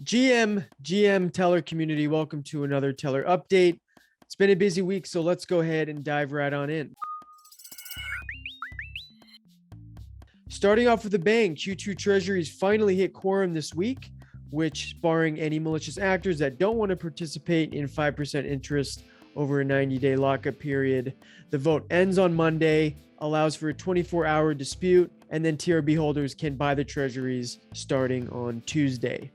GM Tellor community, welcome to another Tellor update. It's been a busy week, so let's go ahead and dive right on in. Starting off with a bang, Q2 Treasuries finally hit quorum this week, which, barring any malicious actors that don't want to participate in 5% interest over a 90-day lockup period, the vote ends on Monday, allows for a 24-hour dispute, and then TRB holders can buy the Treasuries starting on Tuesday.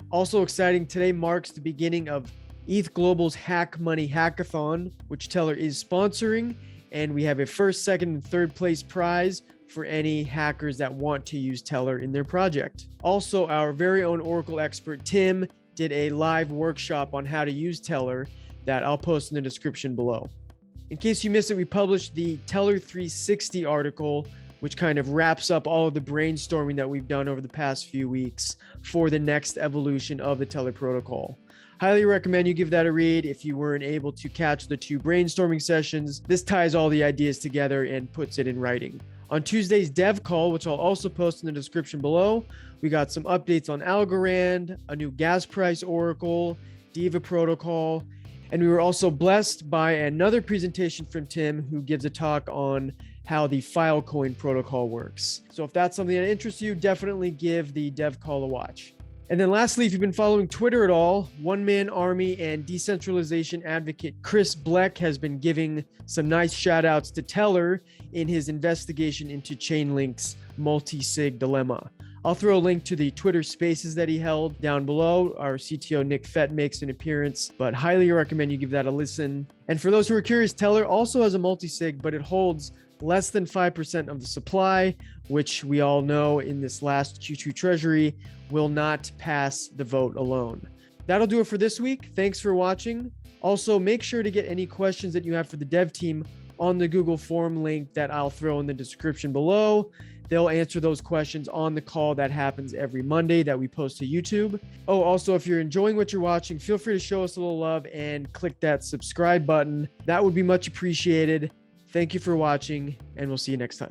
Also exciting, today marks the beginning of ETH Global's Hack Money Hackathon, which Tellor is sponsoring, and we have a first, second, and third place prize for any hackers that want to use Tellor in their project. Also, our very own Oracle expert, Tim, did a live workshop on how to use Tellor that I'll post in the description below. In case you missed it, we published the Tellor360 article, which kind of wraps up all of the brainstorming that we've done over the past few weeks for the next evolution of the Tellor protocol. Highly recommend you give that a read if you weren't able to catch the two brainstorming sessions. This ties all the ideas together and puts it in writing. On Tuesday's Dev Call, which I'll also post in the description below, we got some updates on Algorand, a new gas price oracle, Diva protocol, and we were also blessed by another presentation from Tim, who gives a talk on how the Filecoin protocol works. So if that's something that interests you, definitely give the Dev Call a watch. And then lastly, if you've been following Twitter at all, one-man army and decentralization advocate Chris Blec has been giving some nice shout outs to Tellor in his investigation into Chainlink's multi-sig dilemma. I'll throw a link to the Twitter spaces that he held down below. Our CTO Nick Fett makes an appearance, but highly recommend you give that a listen. And for those who are curious, Tellor also has a multi-sig, but it holds less than 5% of the supply, which we all know in this last Q2 Treasury will not pass the vote alone. That'll do it for this week. Thanks for watching. Also, make sure to get any questions that you have for the dev team on the Google form link that I'll throw in the description below. They'll answer those questions on the call that happens every Monday that we post to YouTube. Oh, also, if you're enjoying what you're watching, feel free to show us a little love and click that subscribe button. That would be much appreciated. Thank you for watching, and we'll see you next time.